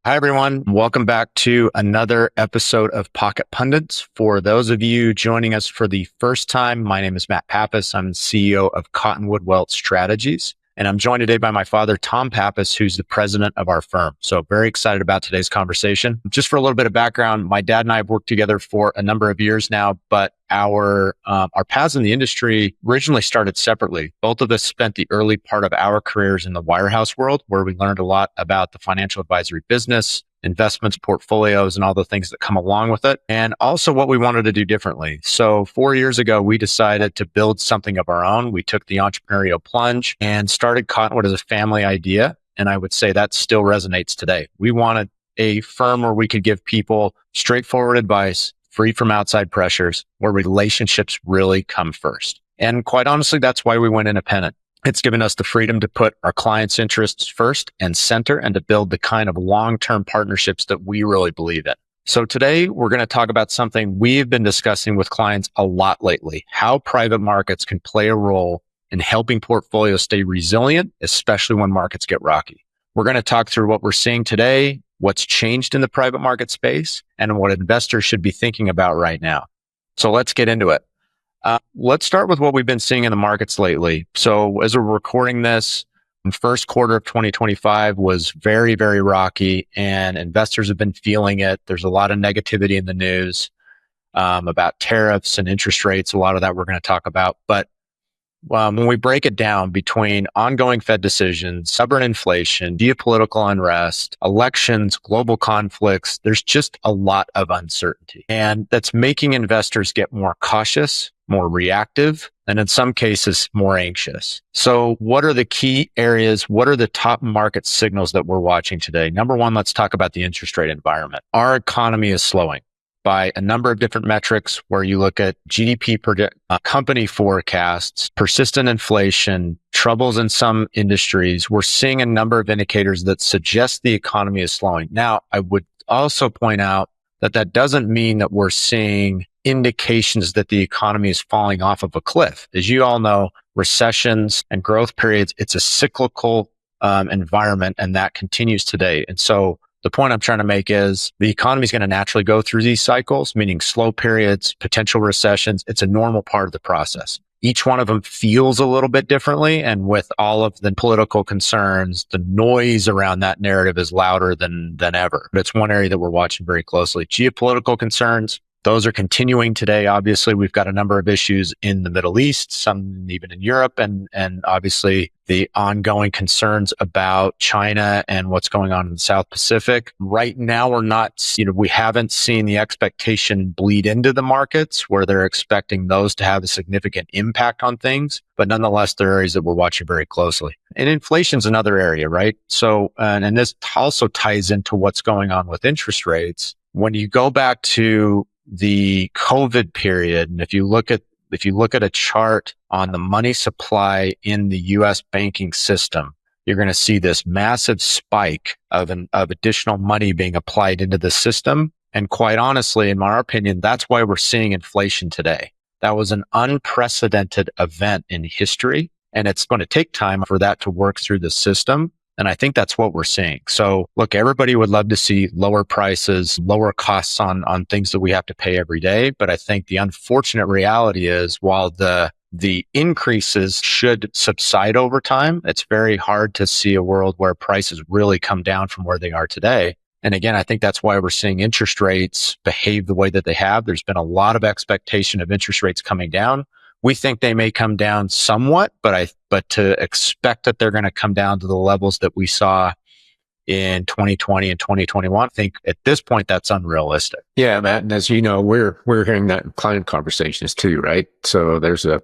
Hi, everyone. Welcome back to another episode of Pocket Pundits. For those of you joining us for the first time, my name is Matt Pappas. I'm the CEO of Cottonwood Wealth Strategies, and I'm joined today by my father, Tom Pappas, who's the president of our firm. So very excited about today's conversation. Just for a little bit of background, my dad and I have worked together for a number of years now, but our paths in the industry originally started separately. Both of us spent the early part of our careers in the wirehouse world, where we learned a lot about the financial advisory business, investments, portfolios, and all the things that come along with it, and also what we wanted to do differently. So 4 years ago, we decided to build something of our own. We took the entrepreneurial plunge and started Cottonwood as a family idea. And I would say that still resonates today. We wanted a firm where we could give people straightforward advice, free from outside pressures, where relationships really come first. And quite honestly, that's why we went independent. It's given us the freedom to put our clients' interests first and center, and to build the kind of long-term partnerships that we really believe in. So today we're going to talk about something we've been discussing with clients a lot lately: how private markets can play a role in helping portfolios stay resilient, especially when markets get rocky. We're going to talk through what we're seeing today, what's changed in the private market space, and what investors should be thinking about right now. So let's get into it. Let's start with what we've been seeing in the markets lately. So as we're recording this, the first quarter of 2025 was very, very rocky, and investors have been feeling it. There's a lot of negativity in the news about tariffs and interest rates. A lot of that we're going to talk about. But when we break it down between ongoing Fed decisions, stubborn inflation, geopolitical unrest, elections, global conflicts, there's just a lot of uncertainty. And that's making investors get more cautious, more reactive, and in some cases, more anxious. So what are the key areas? What are the top market signals that we're watching today? Number one, let's talk about the interest rate environment. Our economy is slowing by a number of different metrics, where you look at GDP company forecasts, persistent inflation, troubles in some industries. We're seeing a number of indicators that suggest the economy is slowing. Now, I would also point out that that doesn't mean that we're seeing indications that the economy is falling off of a cliff. As you all know, recessions and growth periods, it's a cyclical environment, and that continues today. And so the point I'm trying to make is the economy is going to naturally go through these cycles, meaning slow periods, potential recessions. It's a normal part of the process. Each one of them feels a little bit differently. And with all of the political concerns, the noise around that narrative is louder than ever. But it's one area that we're watching very closely. Geopolitical concerns, those are continuing today. Obviously, we've got a number of issues in the Middle East, some even in Europe, and obviously the ongoing concerns about China and what's going on in the South Pacific. Right now, we haven't seen the expectation bleed into the markets where they're expecting those to have a significant impact on things. But nonetheless, they're areas that we're watching very closely. And inflation's another area, right? So, and this also ties into what's going on with interest rates. When you go back to the COVID period, and if you look at a chart on the money supply in the U.S. banking system, you're going to see this massive spike of additional money being applied into the system. And quite honestly, in my opinion, that's why we're seeing inflation today. That was an unprecedented event in history, and it's going to take time for that to work through the system. And I think that's what we're seeing. So look, everybody would love to see lower prices, lower costs on things that we have to pay every day. But I think the unfortunate reality is, while the increases should subside over time, it's very hard to see a world where prices really come down from where they are today. And again, I think that's why we're seeing interest rates behave the way that they have. There's been a lot of expectation of interest rates coming down. We think they may come down somewhat, but to expect that they're going to come down to the levels that we saw in 2020 and 2021, I think at this point that's unrealistic. Yeah, Matt, and as you know, we're hearing that in client conversations too, right? So there's a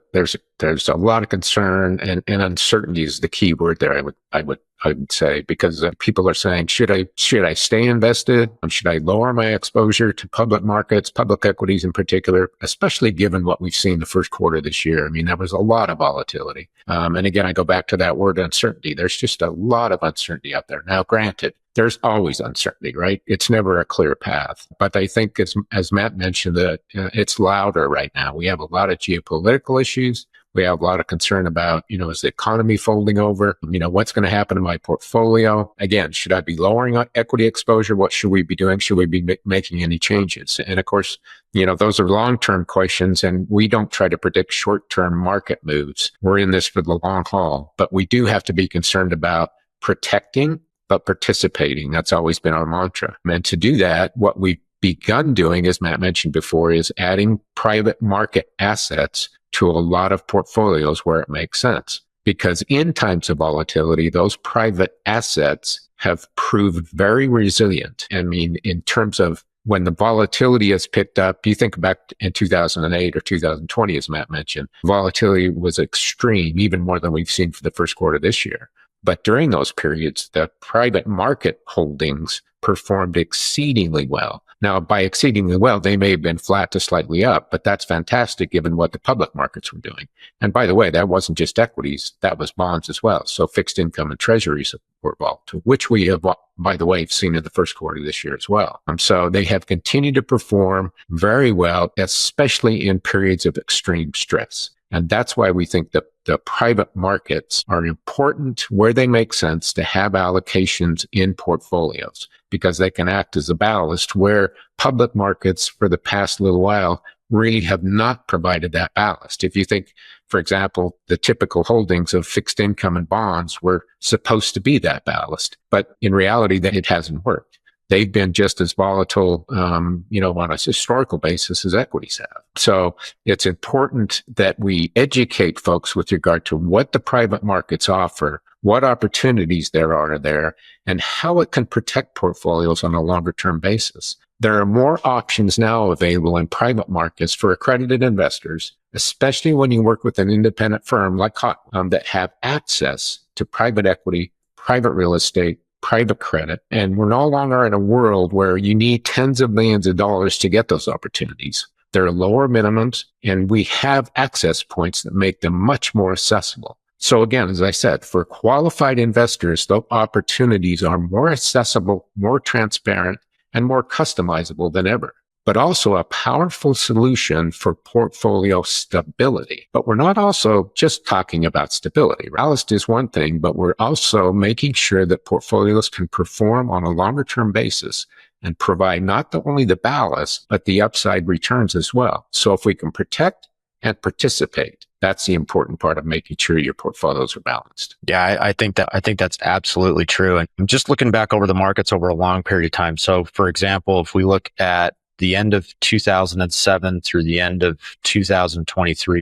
lot of concern, and uncertainty is the key word there. I would say, because people are saying, should I stay invested? Should I lower my exposure to public markets, public equities in particular, especially given what we've seen the first quarter this year? I mean, there was a lot of volatility. And again, I go back to that word uncertainty. There's just a lot of uncertainty out there. Now, granted, there's always uncertainty, right? It's never a clear path. But I think, as Matt mentioned, that it's louder right now. We have a lot of geopolitical issues. We have a lot of concern about, is the economy folding over? What's going to happen to my portfolio? Again, should I be lowering equity exposure? What should we be doing? Should we be making any changes? And of course, those are long-term questions, and we don't try to predict short-term market moves. We're in this for the long haul, but we do have to be concerned about protecting, but participating. That's always been our mantra. And to do that, what we've begun doing, as Matt mentioned before, is adding private market assets to a lot of portfolios where it makes sense. Because in times of volatility, those private assets have proved very resilient. I mean, in terms of when the volatility has picked up, you think back in 2008 or 2020, as Matt mentioned, volatility was extreme, even more than we've seen for the first quarter this year. But during those periods, the private market holdings performed exceedingly well. Now, by exceedingly well, they may have been flat to slightly up, but that's fantastic given what the public markets were doing. And by the way, that wasn't just equities, that was bonds as well. So fixed income and treasuries were volatile, which we have, by the way, seen in the first quarter this year as well. So they have continued to perform very well, especially in periods of extreme stress. And that's why we think that the private markets are important where they make sense to have allocations in portfolios, because they can act as a ballast where public markets for the past little while really have not provided that ballast. If you think, for example, the typical holdings of fixed income and bonds were supposed to be that ballast, but in reality, that it hasn't worked. They've been just as volatile, on a historical basis as equities have. So it's important that we educate folks with regard to what the private markets offer, what opportunities there are there, and how it can protect portfolios on a longer term basis. There are more options now available in private markets for accredited investors, especially when you work with an independent firm like Cottonwood that have access to private equity, private real estate, private credit. And we're no longer in a world where you need tens of millions of dollars to get those opportunities. There are lower minimums, and we have access points that make them much more accessible. So again, as I said, for qualified investors, those opportunities are more accessible, more transparent, and more customizable than ever, but also a powerful solution for portfolio stability. But we're not also just talking about stability. Ballast is one thing, but we're also making sure that portfolios can perform on a longer term basis and provide not only the ballast, but the upside returns as well. So if we can protect and participate, that's the important part of making sure your portfolios are balanced. Yeah, I think that's absolutely true. And just looking back over the markets over a long period of time. So for example, if we look at the end of 2007 through the end of 2023,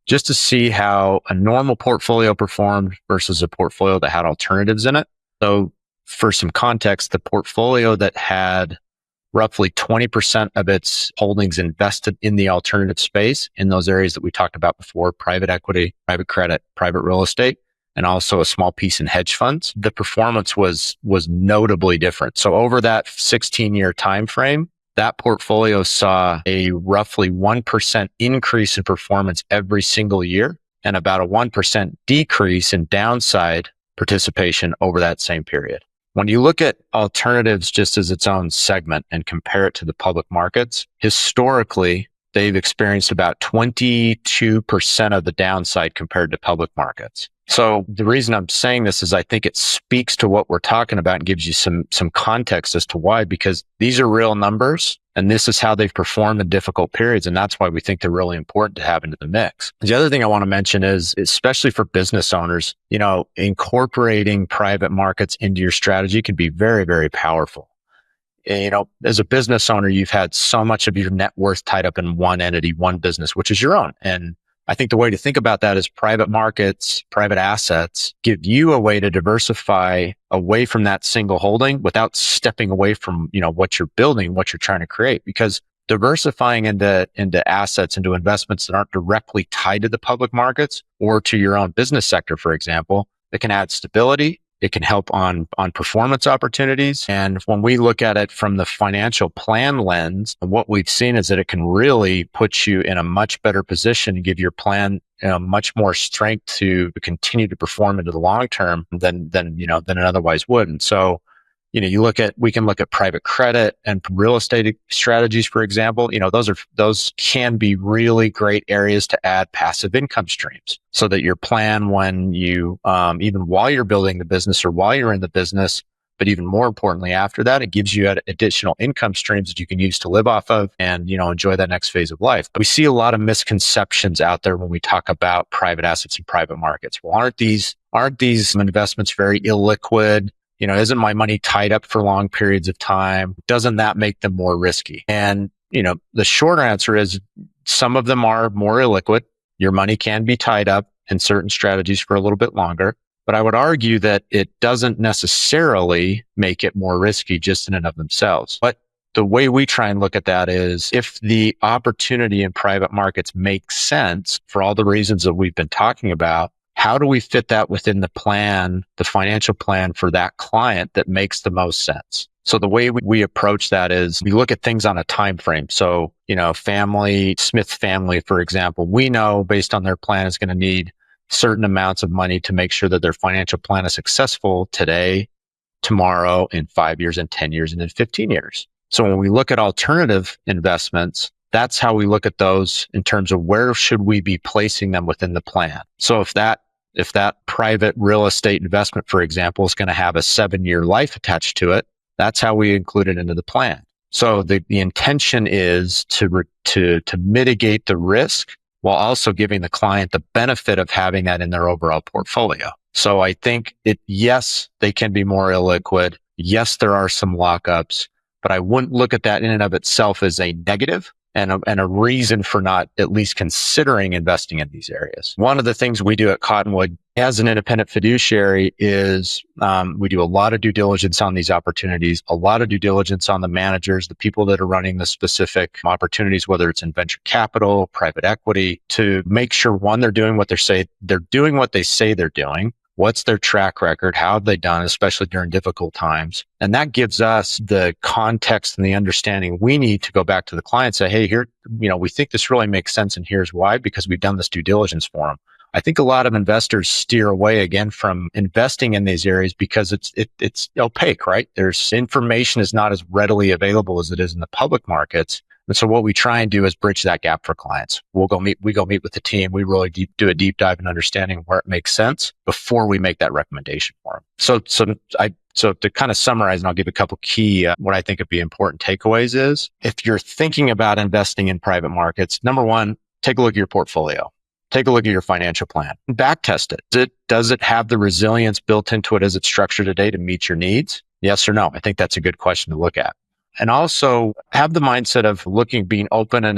just to see how a normal portfolio performed versus a portfolio that had alternatives in it. So for some context, the portfolio that had roughly 20% of its holdings invested in the alternative space in those areas that we talked about before, private equity, private credit, private real estate, and also a small piece in hedge funds, the performance was notably different. So over that 16-year time frame, that portfolio saw a roughly 1% increase in performance every single year and about a 1% decrease in downside participation over that same period. When you look at alternatives just as its own segment and compare it to the public markets, historically, they've experienced about 22% of the downside compared to public markets. So the reason I'm saying this is I think it speaks to what we're talking about and gives you some context as to why, because these are real numbers and this is how they've performed in difficult periods. And that's why we think they're really important to have into the mix. The other thing I want to mention is, especially for business owners, incorporating private markets into your strategy can be very, very powerful. As a business owner, you've had so much of your net worth tied up in one entity, one business, which is your own. And I think the way to think about that is private markets, private assets give you a way to diversify away from that single holding without stepping away from, what you're building, what you're trying to create. Because diversifying into assets, into investments that aren't directly tied to the public markets or to your own business sector, for example, it can add stability. It can help on performance opportunities. And when we look at it from the financial plan lens, what we've seen is that it can really put you in a much better position to give your plan much more strength to continue to perform into the long term than it otherwise would. And so we can look at private credit and real estate strategies, for example. Those can be really great areas to add passive income streams so that your plan when you, even while you're building the business or while you're in the business, but even more importantly, after that, it gives you additional income streams that you can use to live off of and, enjoy that next phase of life. But we see a lot of misconceptions out there when we talk about private assets and private markets. Well, aren't these investments very illiquid? Isn't my money tied up for long periods of time? Doesn't that make them more risky? And, the short answer is some of them are more illiquid. Your money can be tied up in certain strategies for a little bit longer. But I would argue that it doesn't necessarily make it more risky just in and of themselves. But the way we try and look at that is if the opportunity in private markets makes sense for all the reasons that we've been talking about, how do we fit that within the plan, the financial plan for that client that makes the most sense? So the way we approach that is we look at things on a time frame. So, Smith family, for example, we know based on their plan is going to need certain amounts of money to make sure that their financial plan is successful today, tomorrow, in 5 years, in 10 years, and in 15 years. So when we look at alternative investments, that's how we look at those in terms of where should we be placing them within the plan. So if that private real estate investment, for example, is going to have a 7-year life attached to it, that's how we include it into the plan. So the intention is to mitigate the risk while also giving the client the benefit of having that in their overall portfolio. So I think yes, they can be more illiquid. Yes, there are some lockups, but I wouldn't look at that in and of itself as a negative and a reason for not at least considering investing in these areas. One of the things we do at Cottonwood as an independent fiduciary is we do a lot of due diligence on these opportunities, a lot of due diligence on the managers, the people that are running the specific opportunities, whether it's in venture capital, private equity, to make sure, one, they're doing what they say they're doing. What's their track record? How have they done, especially during difficult times? And that gives us the context and the understanding we need to go back to the client and say, hey, here, we think this really makes sense and here's why, because we've done this due diligence for them. I think a lot of investors steer away again from investing in these areas because it's opaque, right? There's information is not as readily available as it is in the public markets. And so what we try and do is bridge that gap for clients. We go meet with the team. We really do a deep dive in understanding where it makes sense before we make that recommendation for them. So to kind of summarize, and I'll give a couple key, what I think would be important takeaways is if you're thinking about investing in private markets, number one, take a look at your portfolio. Take a look at your financial plan. Back test it. Does it have the resilience built into it as it's structured today to meet your needs? Yes or no? I think that's a good question to look at. And also have the mindset of being open and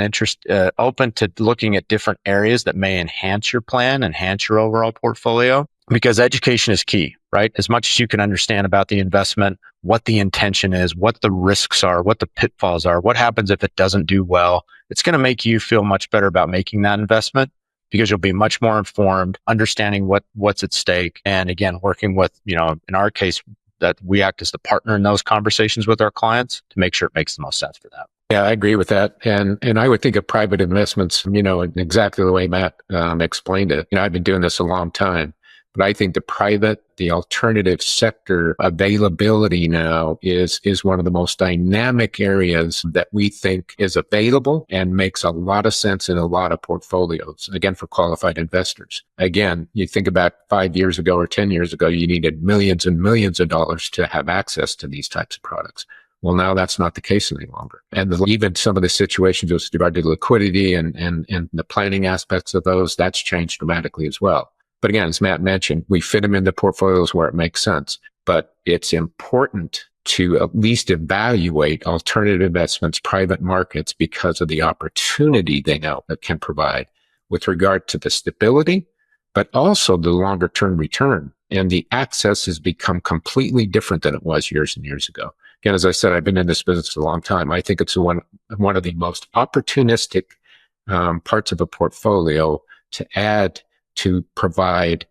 open to looking at different areas that may enhance your plan, enhance your overall portfolio, because education is key, right? As much as you can understand about the investment, what the intention is, what the risks are, what the pitfalls are, what happens if it doesn't do well, it's going to make you feel much better about making that investment because you'll be much more informed, understanding what's at stake. And again, working with, in our case, that we act as the partner in those conversations with our clients to make sure it makes the most sense for them. Yeah, I agree with that. And I would think of private investments, in exactly the way Matt explained it. I've been doing this a long time, but I think the alternative sector availability now is one of the most dynamic areas that we think is available and makes a lot of sense in a lot of portfolios, again, for qualified investors. Again, you think about 5 years ago or 10 years ago, you needed millions and millions of dollars to have access to these types of products. Well, now that's not the case any longer. And even some of the situations with regard to liquidity and the planning aspects of those, that's changed dramatically as well. But again, as Matt mentioned, we fit them into portfolios where it makes sense. But it's important to at least evaluate alternative investments, private markets, because of the opportunity they know that can provide with regard to the stability, but also the longer term return. And the access has become completely different than it was years and years ago. Again, as I said, I've been in this business a long time. I think it's one of the most opportunistic parts of a portfolio to add to provide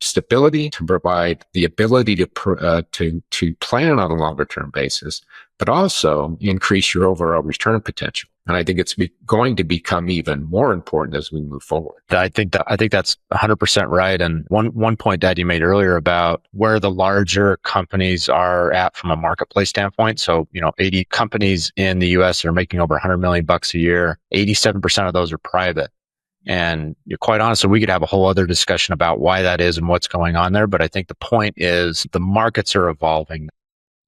stability, to provide the ability to plan on a longer term basis, but also increase your overall return potential. And I think it's going to become even more important as we move forward. I think that's 100% right. And one point, Dad, you made earlier about where the larger companies are at from a marketplace standpoint. So, 80 companies in the US that are making over $100 million a year. 87% of those are private. And you're quite honest, we could have a whole other discussion about why that is and what's going on there. But I think the point is the markets are evolving.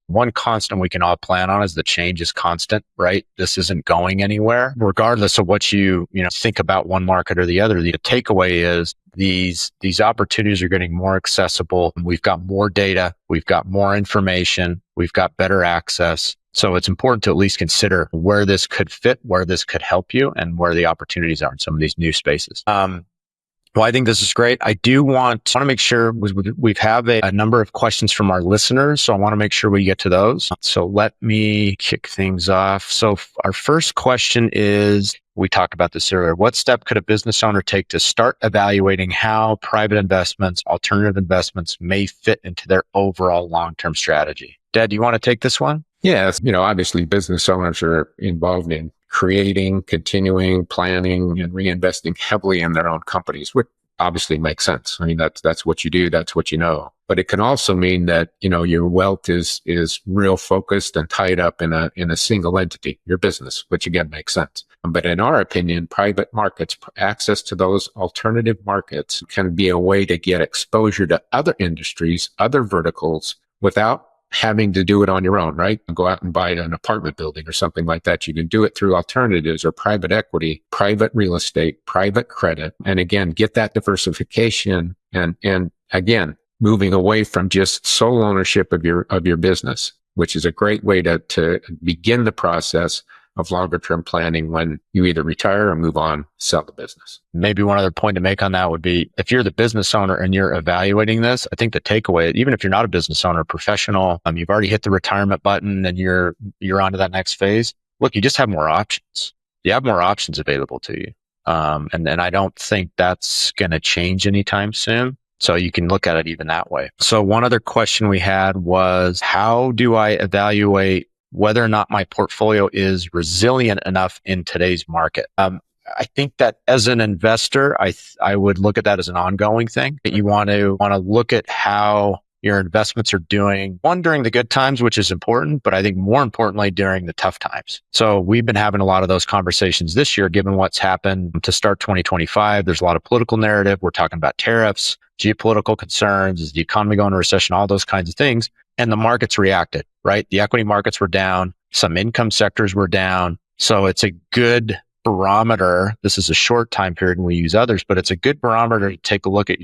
One constant we can all plan on is the change is constant, right? This isn't going anywhere, regardless of what you think about one market or the other. The takeaway is these opportunities are getting more accessible. We've got more data. We've got more information. We've got better access. So it's important to at least consider where this could fit, where this could help you, and where the opportunities are in some of these new spaces. Well, I think this is great. I do want to make sure we have a number of questions from our listeners, so I want to make sure we get to those. So let me kick things off. So our first question is, we talked about this earlier. What step could a business owner take to start evaluating how private investments, alternative investments may fit into their overall long-term strategy? Dad, do you want to take this one? Yes. Obviously business owners are involved in creating, continuing, planning, and reinvesting heavily in their own companies, which obviously makes sense. I mean, that's what you do. That's what you know. But it can also mean that, your wealth is real focused and tied up in a single entity, your business, which again makes sense. But in our opinion, private markets, access to those alternative markets can be a way to get exposure to other industries, other verticals without having to do it on your own, right? Go out and buy an apartment building or something like that. You can do it through alternatives or private equity, private real estate, private credit. And again, get that diversification and again, moving away from just sole ownership of your business, which is a great way to begin the process of longer term planning when you either retire or move on, sell the business. Maybe one other point to make on that would be, if you're the business owner and you're evaluating this, I think the takeaway, even if you're not a business owner, professional, you've already hit the retirement button and you're on to that next phase. Look, you just have more options. You have more options available to you. And I don't think that's going to change anytime soon. So you can look at it even that way. So one other question we had was, how do I evaluate whether or not my portfolio is resilient enough in today's market? I think that as an investor, I would look at that as an ongoing thing. That you want to look at how your investments are doing, one, during the good times, which is important, but I think more importantly, during the tough times. So we've been having a lot of those conversations this year, given what's happened to start 2025. There's a lot of political narrative. We're talking about tariffs, geopolitical concerns, is the economy going into recession, all those kinds of things. And the markets reacted, right? The equity markets were down. Some income sectors were down. So it's a good barometer. This is a short time period and we use others, but it's a good barometer to take a look at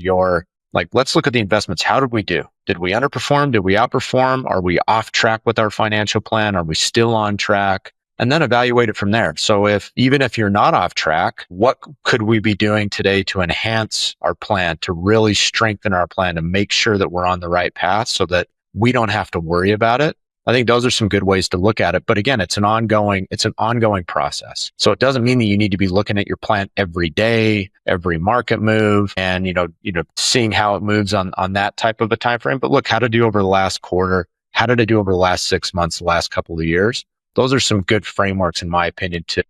let's look at the investments. How did we do? Did we underperform? Did we outperform? Are we off track with our financial plan? Are we still on track? And then evaluate it from there. So even if you're not off track, what could we be doing today to enhance our plan, to really strengthen our plan, to make sure that we're on the right path so that we don't have to worry about it? I think those are some good ways to look at it. But again, it's an ongoing process. So it doesn't mean that you need to be looking at your plan every day, every market move, and seeing how it moves on that type of a time frame. But look, how to do over the last quarter, how did it do over the last 6 months, the last couple of years? Those are some good frameworks, in my opinion, to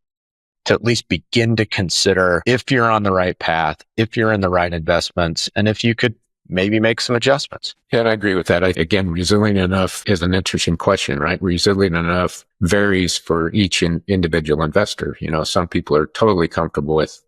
at least begin to consider if you're on the right path, if you're in the right investments, and if you could maybe make some adjustments. Yeah, and I agree with that. Again, resilient enough is an interesting question, right? Resilient enough varies for each individual investor. Some people are totally comfortable with,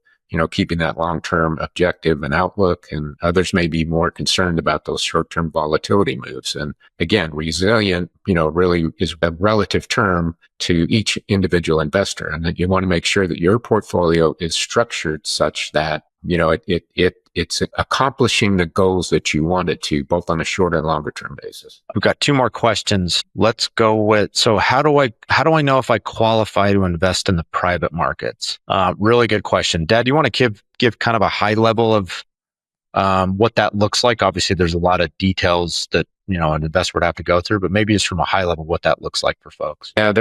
keeping that long-term objective and outlook, and others may be more concerned about those short-term volatility moves. And again, resilient, really is a relative term to each individual investor, and that you want to make sure that your portfolio is structured such that, it's accomplishing the goals that you want it to, both on a short and longer term basis. We've got two more questions. Let's go with, so how do I know if I qualify to invest in the private markets? Really good question. Dad, do you want to give kind of a high level of what that looks like? Obviously, there's a lot of details that an investor would have to go through, but maybe just from a high level, what that looks like for folks. Yeah,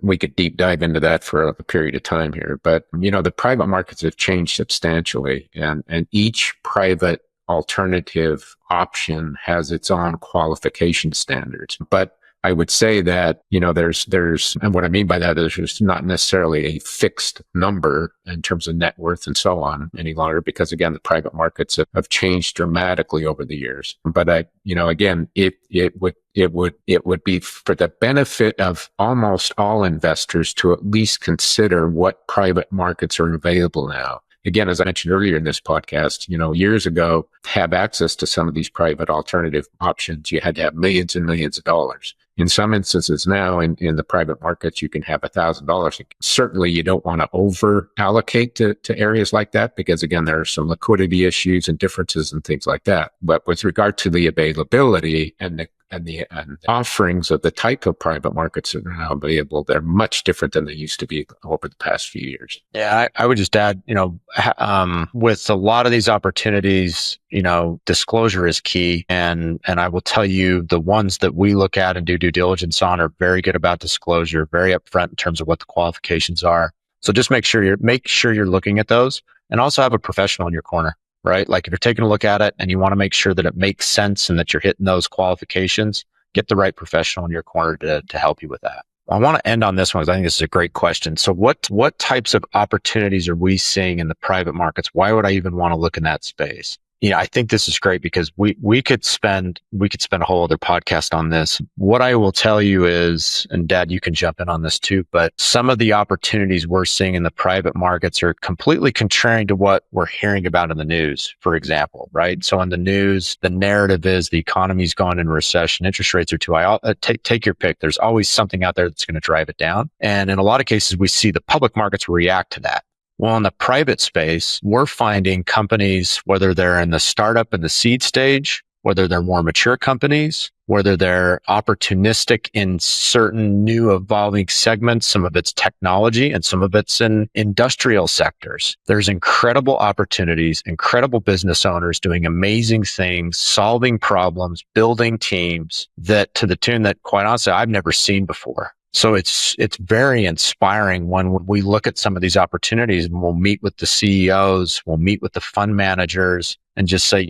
we could deep dive into that for a period of time here. But, the private markets have changed substantially, and each private alternative option has its own qualification standards. But I would say that, and what I mean by that is there's not necessarily a fixed number in terms of net worth and so on any longer, because again, the private markets have changed dramatically over the years. But again, it would be for the benefit of almost all investors to at least consider what private markets are available now. Again, as I mentioned earlier in this podcast, years ago, to have access to some of these private alternative options, you had to have millions and millions of dollars. In some instances now, in the private markets, you can have $1,000. Certainly, you don't want to over allocate to areas like that, because again, there are some liquidity issues and differences and things like that. But with regard to the availability and the offerings of the type of private markets that are now available, they're much different than they used to be over the past few years. Yeah, I would just add, with a lot of these opportunities, disclosure is key. And I will tell you, the ones that we look at and do due diligence on are very good about disclosure, very upfront in terms of what the qualifications are. So just make sure you're looking at those, and also have a professional in your corner. Right? Like if you're taking a look at it and you want to make sure that it makes sense and that you're hitting those qualifications, get the right professional in your corner to help you with that. I want to end on this one because I think this is a great question. So what types of opportunities are we seeing in the private markets? Why would I even want to look in that space? I think this is great because we could spend a whole other podcast on this. What I will tell you is, and Dad, you can jump in on this too, but some of the opportunities we're seeing in the private markets are completely contrary to what we're hearing about in the news, for example, right? So in the news, the narrative is the economy's gone into recession, interest rates are too high. Take your pick. There's always something out there that's going to drive it down. And in a lot of cases, we see the public markets react to that. Well, in the private space, we're finding companies, whether they're in the startup and the seed stage, whether they're more mature companies, whether they're opportunistic in certain new evolving segments, some of it's technology and some of it's in industrial sectors. There's incredible opportunities, incredible business owners doing amazing things, solving problems, building teams that to the tune that, quite honestly, I've never seen before. So it's very inspiring when we look at some of these opportunities, and we'll meet with the CEOs, we'll meet with the fund managers and just say,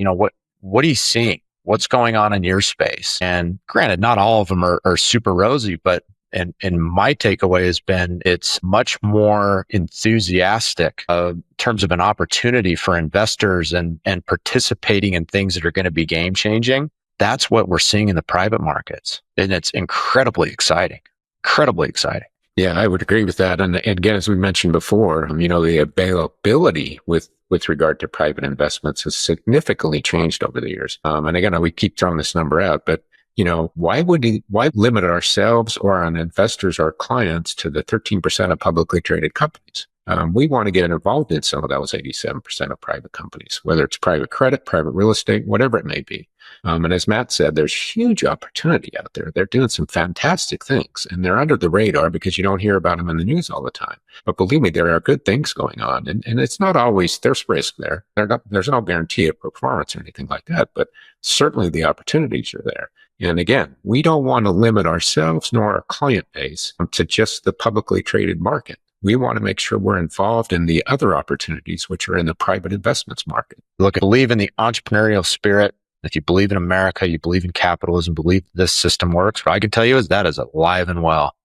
what are you seeing? What's going on in your space? And granted, not all of them are super rosy, but and my takeaway has been it's much more enthusiastic in terms of an opportunity for investors and participating in things that are going to be game changing. That's what we're seeing in the private markets. And it's incredibly exciting. Incredibly exciting. Yeah, I would agree with that. And again, as we mentioned before, the availability with regard to private investments has significantly changed over the years. And again, we keep throwing this number out, but why limit ourselves or our investors, our clients, to the 13% of publicly traded companies? We want to get involved in some of those 87% of private companies, whether it's private credit, private real estate, whatever it may be. And as Matt said, there's huge opportunity out there. They're doing some fantastic things, and they're under the radar because you don't hear about them in the news all the time. But believe me, there are good things going on, and it's not always, there's risk there. There's no guarantee of performance or anything like that, but certainly the opportunities are there. And again, we don't want to limit ourselves nor our client base to just the publicly traded market. We want to make sure we're involved in the other opportunities, which are in the private investments market. Look, I believe in the entrepreneurial spirit. If you believe in America, you believe in capitalism, believe this system works, what I can tell you is that is alive and well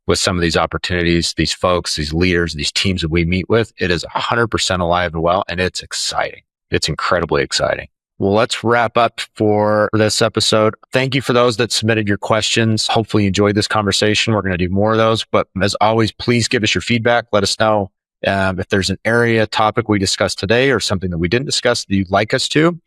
with some of these opportunities, these folks, these leaders, these teams that we meet with. It is 100% alive and well, and it's exciting. It's incredibly exciting. Well, let's wrap up for this episode. Thank you for those that submitted your questions. Hopefully you enjoyed this conversation. We're going to do more of those. But as always, please give us your feedback. Let us know if there's an area, topic we discussed today or something that we didn't discuss that you'd like us to.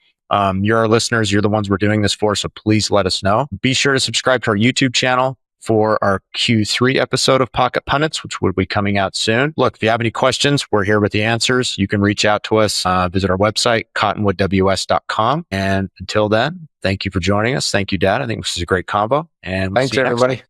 You're our listeners. You're the ones we're doing this for. So please let us know. Be sure to subscribe to our YouTube channel for our Q3 episode of Pocket Pundits, which will be coming out soon. Look, if you have any questions, we're here with the answers. You can reach out to us, visit our website, cottonwoodws.com. And until then, thank you for joining us. Thank you, Dad. I think this is a great combo. And thanks, everybody.